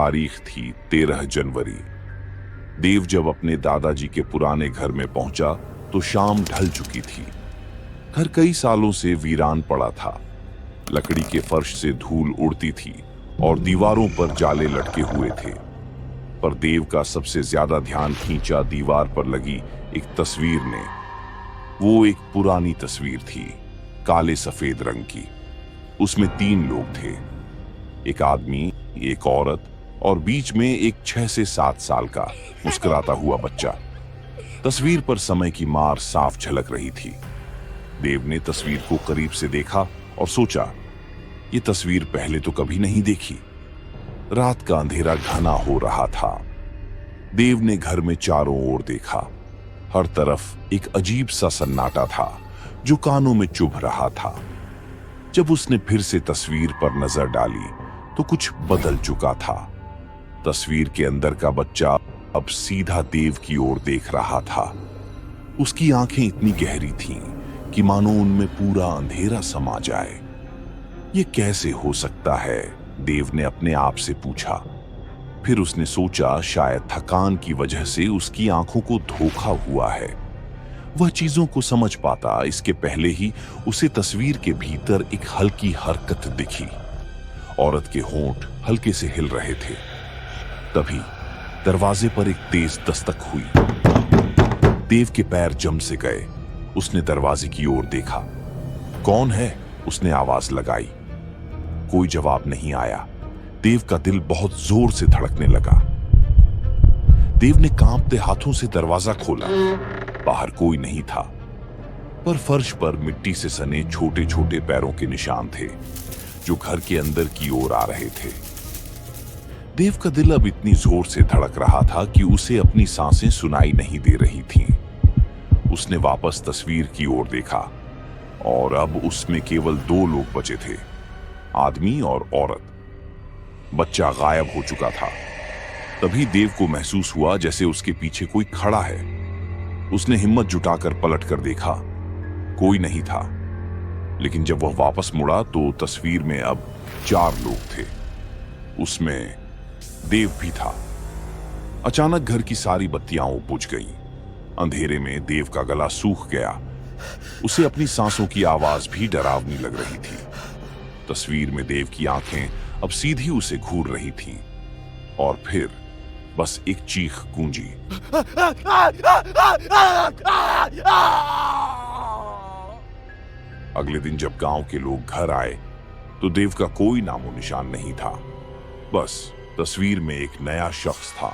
तारीख थी 13 जनवरी। देव जब अपने दादाजी के पुराने घर में पहुंचा तो शाम ढल चुकी थी। घर कई सालों से वीरान पड़ा था। लकड़ी के फर्श से धूल उड़ती थी और दीवारों पर जाले लटके हुए थे। पर देव का सबसे ज्यादा ध्यान खींचा दीवार पर लगी एक तस्वीर ने। वो एक पुरानी तस्वीर थी, काले सफेद रंग की। उसमें 3 लोग थे, एक आदमी, एक औरत और बीच में एक 6 से 7 साल का मुस्कुराता हुआ बच्चा। तस्वीर पर समय की मार साफ झलक रही थी। देव ने तस्वीर को करीब से देखा और सोचा, ये तस्वीर पहले तो कभी नहीं देखी। रात का अंधेरा घना हो रहा था। देव ने घर में चारों ओर देखा। हर तरफ एक अजीब सा सन्नाटा था जो कानों में चुभ रहा था। जब उसने फिर से तस्वीर पर नजर डाली तो कुछ बदल चुका था। तस्वीर के अंदर का बच्चा अब सीधा देव की ओर देख रहा था। उसकी आंखें इतनी गहरी थीं कि मानो उनमें पूरा अंधेरा समा जाए। ये कैसे हो सकता है? देव ने अपने आप से पूछा। फिर उसने सोचा, शायद थकान की वजह से उसकी आंखों को धोखा हुआ है। वह चीजों को समझ पाता इसके पहले ही उसे तस्वीर के भीतर एक हल्की हरकत दिखी। औरत के होंठ हल्के से हिल रहे थे। तभी दरवाजे पर एक तेज दस्तक हुई। देव के पैर जम से गए। उसने दरवाजे की ओर देखा। कौन है? उसने आवाज लगाई। कोई जवाब नहीं आया। देव का दिल बहुत जोर से धड़कने लगा। देव ने कांपते हाथों से दरवाजा खोला। बाहर कोई नहीं था, पर फर्श पर मिट्टी से सने छोटे छोटे पैरों के निशान थे जो घर के अंदर की ओर आ रहे थे। देव का दिल अब इतनी जोर से धड़क रहा था कि उसे अपनी सांसें सुनाई नहीं दे रही थीं। उसने वापस तस्वीर की ओर देखा और अब उसमें केवल 2 लोग बचे थे, आदमी और औरत। बच्चा गायब हो चुका था। तभी देव को महसूस हुआ जैसे उसके पीछे कोई खड़ा है। उसने हिम्मत जुटाकर पलट कर देखा। कोई नहीं था। लेकिन जब वह वापस मुड़ा तो तस्वीर में अब 4 लोग थे। उसमें देव भी था। अचानक घर की सारी बत्तियां बुझ गईं। अंधेरे में देव का गला सूख गया। उसे अपनी सांसों की आवाज भी डरावनी लग रही थी। तस्वीर में देव की आंखें अब सीधी उसे घूर रही थीं और फिर बस एक चीख गूंजी। अगले दिन जब गांव के लोग घर आए तो देव का कोई नामो निशान नहीं था। बस तस्वीर में एक नया शख्स था।